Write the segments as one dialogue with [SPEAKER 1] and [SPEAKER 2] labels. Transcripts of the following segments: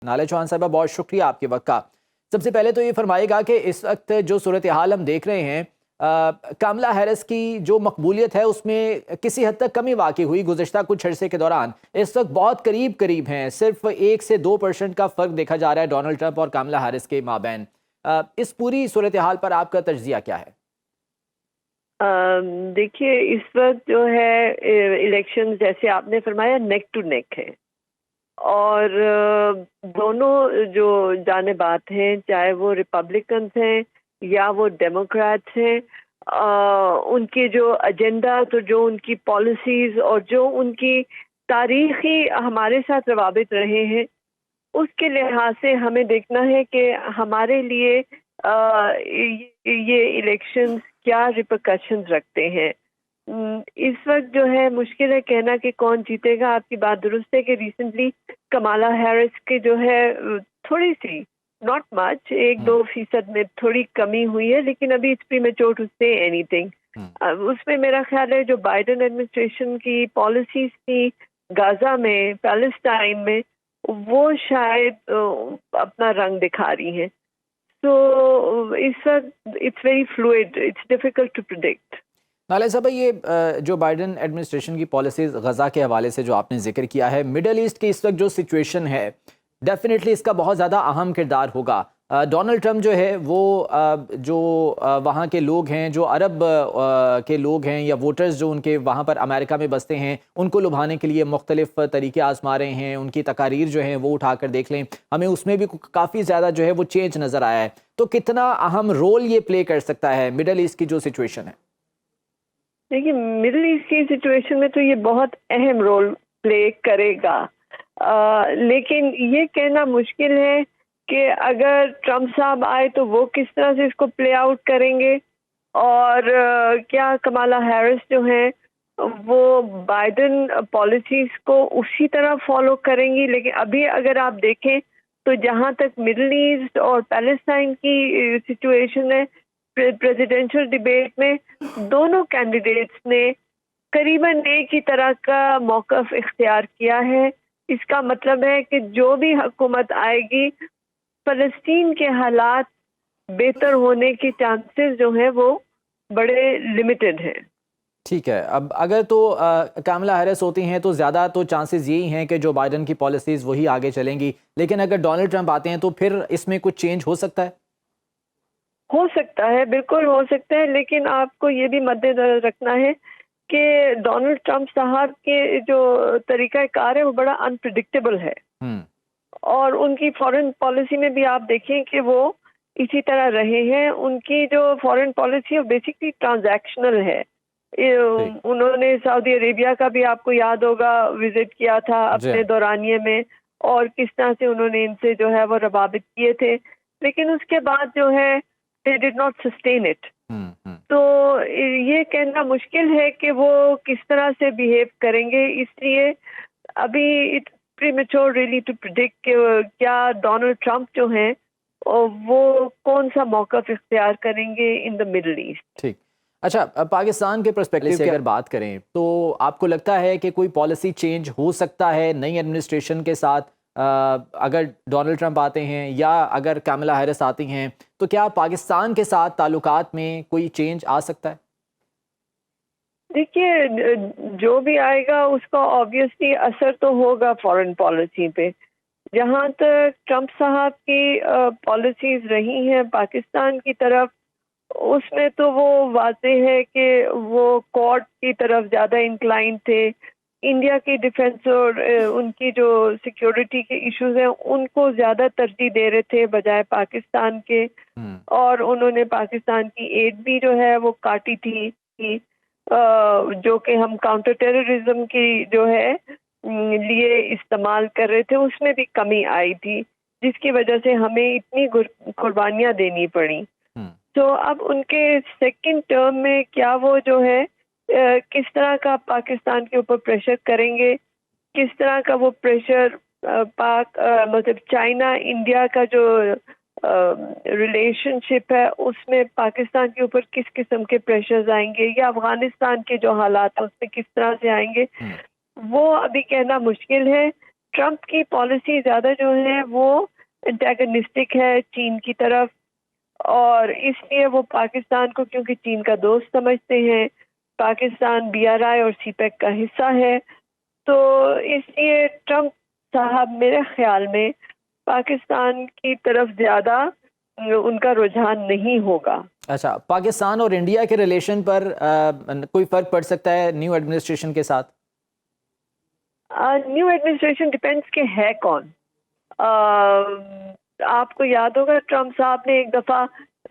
[SPEAKER 1] نالے چوہان صاحبہ بہت شکریہ آپ کے وقت کا۔ سب سے پہلے تو یہ فرمائے گا کہ اس وقت جو صورتحال ہم دیکھ رہے ہیں، کاملا ہیرس کی جو مقبولیت ہے اس میں کسی حد تک کمی واقع ہوئی گزشتہ کچھ عرصے کے دوران۔ اس وقت بہت قریب ہیں، صرف 1 سے 2% کا فرق دیکھا جا رہا ہے ڈونلڈ ٹرمپ اور کاملا ہیرس کے مابین۔ اس پوری صورتحال پر آپ کا تجزیہ کیا ہے؟
[SPEAKER 2] دیکھیے اس وقت جو ہے الیکشن جیسے آپ نے فرمایا نیک ٹو نیک ہے، اور دونوں جو جانبات ہیں، چاہے وہ ریپبلکنز ہیں یا وہ ڈیموکریٹس ہیں، ان کے جو ایجنڈا، تو جو ان کی پالیسیز اور جو ان کی تاریخی ہمارے ساتھ روابط رہے ہیں، اس کے لحاظ سے ہمیں دیکھنا ہے کہ ہمارے لیے یہ الیکشنز کیا ریپرکشنز رکھتے ہیں۔ اس وقت جو ہے مشکل ہے کہنا کہ کون جیتے گا۔ آپ کی بات درست ہے کہ ریسنٹلی کمالا ہیرس کے جو ہے تھوڑی سی، ناٹ مچ، 1-2% میں تھوڑی کمی ہوئی ہے، لیکن ابھی اٹس پریمیچور ٹو سے اینی تھنگ۔ اس میں میرا خیال ہے جو بائیڈن ایڈمنسٹریشن کی پالیسیز تھی غازہ میں، پیلسٹائن میں، وہ شاید اپنا رنگ دکھا رہی ہیں۔ تو اس وقت it's very fluid, it's difficult to predict.
[SPEAKER 1] نالے صاحبہ، یہ جو بائیڈن ایڈمنسٹریشن کی پالیسیز غزہ کے حوالے سے جو آپ نے ذکر کیا ہے، مڈل ایسٹ کی اس وقت جو سچویشن ہے، ڈیفینیٹلی اس کا بہت زیادہ اہم کردار ہوگا۔ ڈونلڈ ٹرمپ جو ہے وہ جو وہاں کے لوگ ہیں، جو عرب کے لوگ ہیں یا ووٹرز جو ان کے وہاں پر امریکہ میں بستے ہیں، ان کو لبھانے کے لیے مختلف طریقے آزما رہے ہیں۔ ان کی تقاریر جو ہیں وہ اٹھا کر دیکھ لیں، ہمیں اس میں بھی کافی زیادہ جو ہے وہ چینج نظر آیا ہے۔ تو کتنا اہم رول یہ پلے کر سکتا ہے مڈل ایسٹ کی جو سچویشن ہے؟
[SPEAKER 2] دیکھیے مڈل ایسٹ کی سچویشن میں تو یہ بہت اہم رول پلے کرے گا، لیکن یہ کہنا مشکل ہے کہ اگر ٹرمپ صاحب آئے تو وہ کس طرح سے اس کو پلے آؤٹ کریں گے، اور کیا کمالا ہیرس جو ہیں وہ بائیڈن پالیسیز کو اسی طرح فالو کریں گی۔ لیکن ابھی اگر آپ دیکھیں تو جہاں تک مڈل ایسٹ اور پیلسٹائن کی سچویشن ہے، پریزیڈینشل ڈیبیٹ میں دونوں کینڈیڈیٹس نے قریباً ایک ہی طرح کا موقف اختیار کیا ہے۔ اس کا مطلب ہے کہ جو بھی حکومت آئے گی، فلسطین کے حالات بہتر ہونے کے چانسز جو ہیں وہ بڑے لمیٹڈ ہیں۔
[SPEAKER 1] ٹھیک ہے، اب اگر تو کاملا ہیرس ہوتی ہیں تو زیادہ تو چانسز یہی ہیں کہ جو بائیڈن کی پالیسیز وہی آگے چلیں گی، لیکن اگر ڈونلڈ ٹرمپ آتے ہیں تو پھر اس میں کچھ چینج ہو سکتا ہے؟
[SPEAKER 2] ہو سکتا ہے، بالکل ہو سکتا ہے، لیکن آپ کو یہ بھی مد نظر رکھنا ہے کہ ڈونلڈ ٹرمپ صاحب کے جو طریقہ کار ہے وہ بڑا انپریڈکٹیبل ہے، اور ان کی فارن پالیسی میں بھی آپ دیکھیں کہ وہ اسی طرح رہے ہیں۔ ان کی جو فارن پالیسی ہے بیسکلی ٹرانزیکشنل ہے۔ انہوں نے سعودی عربیہ کا بھی آپ کو یاد ہوگا وزٹ کیا تھا اپنے دورانیے میں، اور کس طرح سے انہوں نے ان سے جو ہے وہ روابط کیے تھے، لیکن اس کے بعد جو ہے they did not sustain it۔ تو یہ کہنا مشکل ہے کہ وہ کس طرح سے بیہیو کریں گے، اس لیے ابھی it's premature really to predict کہ کیا ڈونلڈ ٹرمپ جو ہیں وہ کون سا موقف اختیار کریں گے ان دا مڈل ایسٹ۔
[SPEAKER 1] ٹھیک، اچھا، پاکستان کے پرسپیکٹو سے اگر بات کریں تو آپ کو لگتا ہے کہ کوئی پالیسی چینج ہو سکتا ہے نئی ایڈمنسٹریشن کے ساتھ، اگر ڈونلڈ ٹرمپ آتے ہیں یا اگر کاملا ہیرس آتی ہیں، تو کیا پاکستان کے ساتھ تعلقات میں کوئی چینج آ سکتا ہے؟
[SPEAKER 2] دیکھیے جو بھی آئے گا اس کا آبویسلی اثر تو ہوگا فارن پالیسی پہ۔ جہاں تک ٹرمپ صاحب کی پالیسیز رہی ہیں پاکستان کی طرف، اس میں تو وہ واضح ہے کہ وہ کورٹ کی طرف زیادہ انکلائن تھے، انڈیا کی ڈیفنس اور ان کی جو سیکیورٹی کے ایشوز ہیں ان کو زیادہ ترجیح دے رہے تھے بجائے پاکستان کے، اور انہوں نے پاکستان کی ایڈ بھی جو ہے وہ کاٹی تھی، جو کہ ہم کاؤنٹر ٹیررزم کی جو ہے لیے استعمال کر رہے تھے، اس میں بھی کمی آئی تھی، جس کی وجہ سے ہمیں اتنی قربانیاں دینی پڑی۔ تو اب ان کے سیکنڈ ٹرم میں کیا وہ جو ہے کس طرح کا پاکستان کے اوپر پریشر کریں گے، کس طرح کا وہ پریشر مطلب چائنا انڈیا کا جو ریلیشن شپ ہے اس میں پاکستان کے اوپر کس قسم کے پریشرز آئیں گے، یا افغانستان کے جو حالات ہیں اس میں کس طرح سے آئیں گے، وہ ابھی کہنا مشکل ہے۔ ٹرمپ کی پالیسی زیادہ جو ہے وہ انٹیگنسٹک ہے چین کی طرف، اور اس لیے وہ پاکستان کو کیونکہ چین کا دوست سمجھتے ہیں، پاکستان BRI اور CPEC کا حصہ ہے، تو اس لیے ٹرمپ صاحب میرے خیال میں پاکستان کی طرف زیادہ ان کا رجحان نہیں ہوگا۔
[SPEAKER 1] اچھا، پاکستان اور انڈیا کے ریلیشن پر کوئی فرق پڑ سکتا ہے نیو ایڈمنسٹریشن کے ساتھ؟
[SPEAKER 2] نیو ایڈمنسٹریشن ڈیپینڈس کہ ہے کون۔ آپ کو یاد ہوگا ٹرمپ صاحب نے ایک دفعہ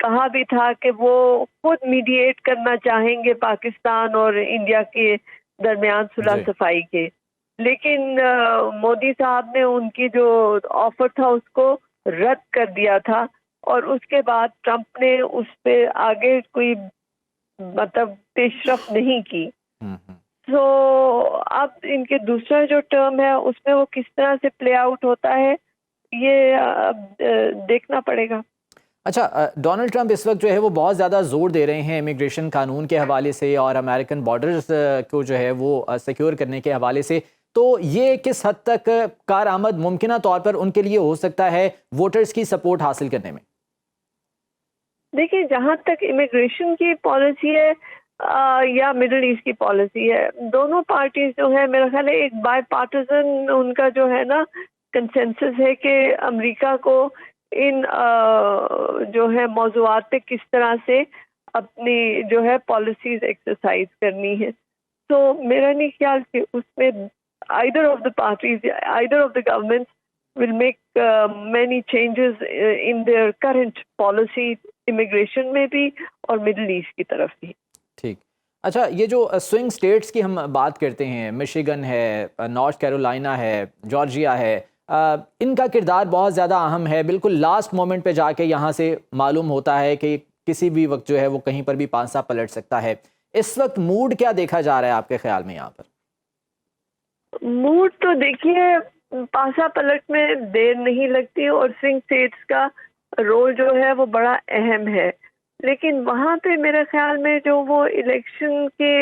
[SPEAKER 2] کہا بھی تھا کہ وہ خود میڈیٹ کرنا چاہیں گے پاکستان اور انڈیا کے درمیان صلح صفائی کے، لیکن مودی صاحب نے ان کی جو آفر تھا اس کو رد کر دیا تھا، اور اس کے بعد ٹرمپ نے اس پہ آگے کوئی مطلب پیش رفت نہیں کی۔ تو اب ان کے دوسرا جو ٹرم ہے اس میں وہ کس طرح سے پلے آؤٹ ہوتا ہے یہ اب دیکھنا پڑے گا۔
[SPEAKER 1] اچھا، ڈونلڈ ٹرمپ اس وقت جو ہے وہ بہت زیادہ زور دے رہے ہیں امیگریشن قانون کے حوالے سے اور امریکن بارڈرز کو جو ہے وہ سیکیور کرنے کے حوالے سے، تو یہ کس حد تک کارآمد ممکنہ طور پر ان کے لیے ہو سکتا ہے ووٹرز کی سپورٹ حاصل کرنے میں؟
[SPEAKER 2] دیکھیے، جہاں تک امیگریشن کی پالیسی ہے یا مڈل ایسٹ کی پالیسی ہے، دونوں پارٹیز جو ہے میرا خیال ہے ایک بائی پارٹیزن ان کا جو ہے نا کنسنسس ہے کہ امریکہ کو ان جو ہے موضوعات پہ کس طرح سے اپنی جو ہے پالیسیز ایکسرسائز کرنی ہے۔ تو میرا نہیں خیال کہ اس میں either of the parties, either of the governments will make many changes in their current policy, immigration میں بھی اور مڈل ایسٹ کی طرف بھی۔
[SPEAKER 1] ٹھیک۔ اچھا، یہ جو سوئنگ سٹیٹس کی ہم بات کرتے ہیں، مشیگن ہے، نارتھ کیرولائنا ہے، جارجیا ہے، ان کا کردار بہت زیادہ اہم ہے، بالکل لاسٹ مومنٹ پہ جا کے یہاں سے معلوم ہوتا ہے کہ کسی بھی وقت جو ہے وہ کہیں پر بھی پانسا پلٹ سکتا ہے۔ اس وقت موڈ کیا دیکھا جا رہا ہے آپ کے خیال میں یہاں پر؟
[SPEAKER 2] موڈ تو دیکھیے پانسا پلٹ میں دیر نہیں لگتی اور سوئنگ اسٹیٹس کا رول جو ہے وہ بڑا اہم ہے، لیکن وہاں پہ میرے خیال میں جو وہ الیکشن کے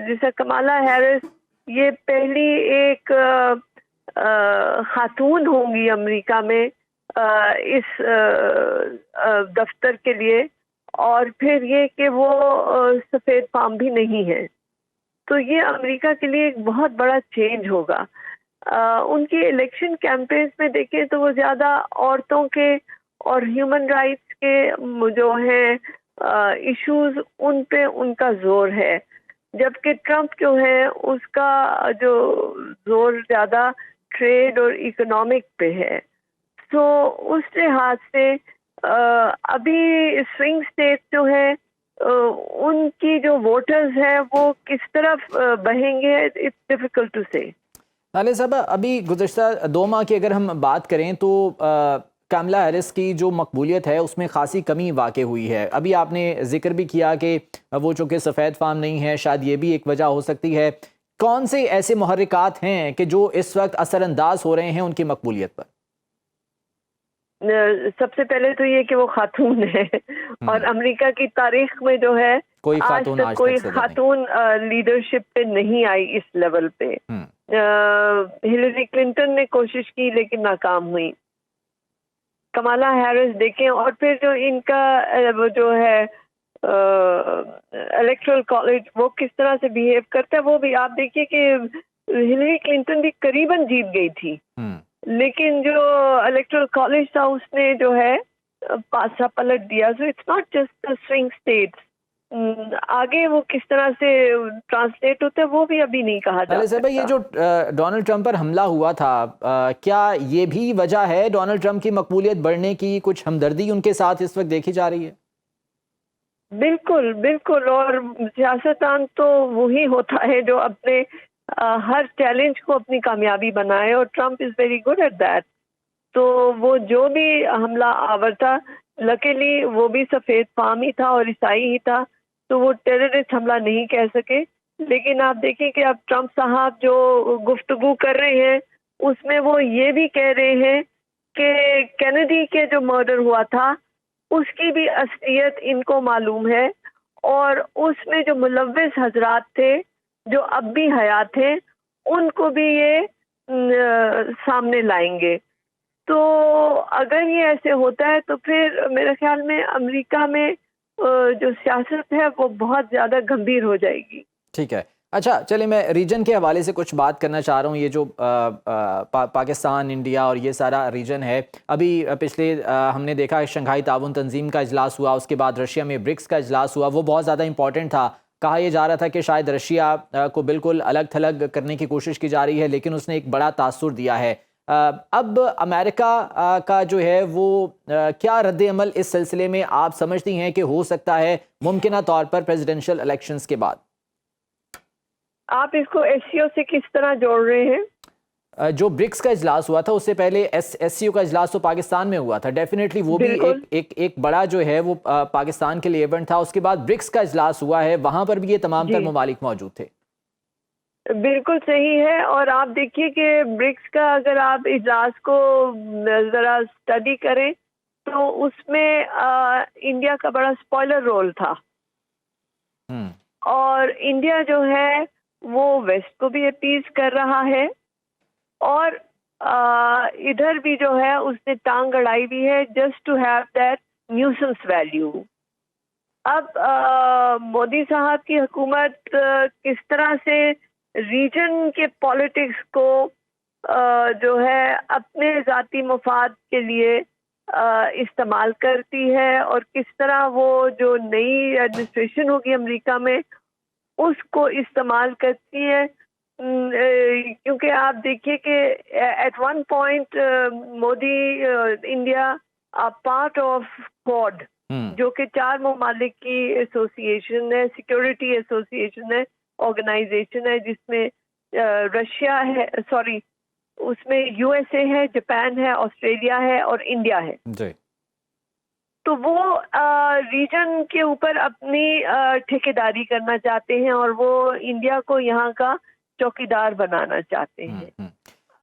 [SPEAKER 2] جیسا کمالا ہیرس یہ پہلی ایک خاتون ہوں گی امریکہ میں اس دفتر کے لیے، اور پھر یہ کہ وہ سفید فام بھی نہیں ہے، تو یہ امریکہ کے لیے ایک بہت بڑا چینج ہوگا۔ ان کے الیکشن کیمپینز میں دیکھیں تو وہ زیادہ عورتوں کے اور ہیومن رائٹس کے جو ہیں ایشوز ان پہ ان کا زور ہے، جبکہ ٹرمپ جو ہے اس کا جو زور زیادہ ٹریڈ اور اکنامک پہ ہے۔ تو اس لحاظ سے ابھی سوئنگ اسٹیٹ جو ہے ان کی جو ووٹرز ہیں وہ کس طرف بہیں گے، اٹس ڈیفیکلٹ ٹو سے۔
[SPEAKER 1] نالیہ صاحبہ، ابھی گزشتہ 2 ماہ کی اگر ہم بات کریں تو کاملا ہیرس کی جو مقبولیت ہے اس میں خاصی کمی واقع ہوئی ہے۔ ابھی آپ نے ذکر بھی کیا کہ وہ چونکہ سفید فام نہیں ہے، شاید یہ بھی ایک وجہ ہو سکتی ہے۔ کون سے ایسے محرکات ہیں کہ جو اس وقت اثر انداز ہو رہے ہیں ان کی مقبولیت پر؟
[SPEAKER 2] سب سے پہلے تو یہ کہ وہ خاتون ہے، اور امریکہ کی تاریخ میں جو ہے
[SPEAKER 1] کوئی
[SPEAKER 2] آج تک کوئی خاتون لیڈرشپ پہ نہیں آئی اس لیول پہ۔ ہلری کلنٹن نے کوشش کی لیکن ناکام ہوئی۔ کمالا ہیرس دیکھیں، اور پھر جو ان کا وہ جو ہے الیکٹرل کالج وہ کس طرح سے بیہیو کرتا ہے، وہ بھی آپ دیکھیے کہ ہلری کلنٹن بھی قریباً جیت گئی تھی، لیکن جو الیکٹرل کالج تھا اس نے جو ہے پانسا پلٹ دیا۔ So it's not just swing states, آگے وہ کس طرح سے ٹرانسلیٹ ہوتا ہے وہ بھی ابھی نہیں کہا جا سکتا۔
[SPEAKER 1] یہ جو ڈونلڈ ٹرمپ پر حملہ ہوا تھا، کیا یہ بھی وجہ ہے ڈونلڈ ٹرمپ کی مقبولیت بڑھنے کی؟ کچھ ہمدردی ان کے ساتھ اس وقت دیکھی جا رہی ہے؟
[SPEAKER 2] بالکل بالکل، اور سیاستدان تو وہی ہوتا ہے جو اپنے ہر چیلنج کو اپنی کامیابی بنائے، اور Trump is very good at that. تو وہ جو بھی حملہ آور تھا، لکیلی وہ بھی سفید فام ہی تھا اور عیسائی ہی تھا، تو وہ ٹیررسٹ حملہ نہیں کہہ سکے۔ لیکن آپ دیکھیں کہ اب ٹرمپ صاحب جو گفتگو کر رہے ہیں اس میں وہ یہ بھی کہہ رہے ہیں کہ کینیڈی کے جو مرڈر ہوا تھا اس کی بھی اصلیت ان کو معلوم ہے، اور اس میں جو ملوث حضرات تھے جو اب بھی حیات ہیں ان کو بھی یہ سامنے لائیں گے. تو اگر یہ ایسے ہوتا ہے تو پھر میرے خیال میں امریکہ میں جو سیاست ہے وہ بہت زیادہ گمبھیر ہو جائے گی.
[SPEAKER 1] ٹھیک ہے. اچھا چلیں میں ریجن کے حوالے سے کچھ بات کرنا چاہ رہا ہوں. یہ جو پاکستان، انڈیا اور یہ سارا ریجن ہے، ابھی پچھلے ہم نے دیکھا شنگھائی تعاون تنظیم کا اجلاس ہوا، اس کے بعد رشیا میں برکس کا اجلاس ہوا، وہ بہت زیادہ امپورٹنٹ تھا. کہا یہ جا رہا تھا کہ شاید رشیا کو بالکل الگ تھلگ کرنے کی کوشش کی جا رہی ہے، لیکن اس نے ایک بڑا تاثر دیا ہے. اب امریکہ کا جو ہے وہ کیا رد عمل اس سلسلے میں آپ سمجھتی ہیں کہ ہو سکتا ہے ممکنہ طور پر پریزیڈنشل الیکشنز کے بعد؟
[SPEAKER 2] آپ اس کو ایس سی او سے کس طرح جوڑ رہے ہیں؟
[SPEAKER 1] جو برکس کا اجلاس ہوا تھا اس سے پہلے ایس سی او کا اجلاس تو پاکستان میں ہوا تھا، ڈیفینیٹلی وہ بھی ایک بڑا جو ہے وہ پاکستان کے لیے ایونٹ تھا. اس کے بعد برکس کا اجلاس ہوا ہے، وہاں پر بھی یہ تمام تر ممالک موجود تھے.
[SPEAKER 2] بالکل صحیح ہے. اور آپ دیکھیے کہ برکس کا اگر آپ اجلاس کو ذرا اسٹڈی کریں تو اس میں انڈیا کا بڑا اسپوائلر رول تھا. اور انڈیا جو ہے وہ ویسٹ کو بھی اپیز کر رہا ہے، اور ادھر بھی جو ہے اس نے ٹانگ اڑائی بھی ہے just to have that nuisance value. اب مودی صاحب کی حکومت کس طرح سے ریجن کے پالیٹکس کو جو ہے اپنے ذاتی مفاد کے لیے استعمال کرتی ہے، اور کس طرح وہ جو نئی ایڈمنسٹریشن ہوگی امریکہ میں اس کو استعمال کرتی ہے. کیونکہ آپ دیکھیے کہ at one point Modi India part of Quad, جو کہ 4 ممالک کی ایسوسیشن ہے، سیکورٹی ایسوسیشن ہے، آرگنائزیشن ہے، جس میں رشیا ہے، سوری اس میں یو ایس اے ہے، جاپان ہے، آسٹریلیا ہے اور انڈیا ہے. تو وہ ریجن کے اوپر اپنی ٹھیکیداری کرنا چاہتے ہیں، اور وہ انڈیا کو یہاں کا چوکیدار بنانا چاہتے ہیں.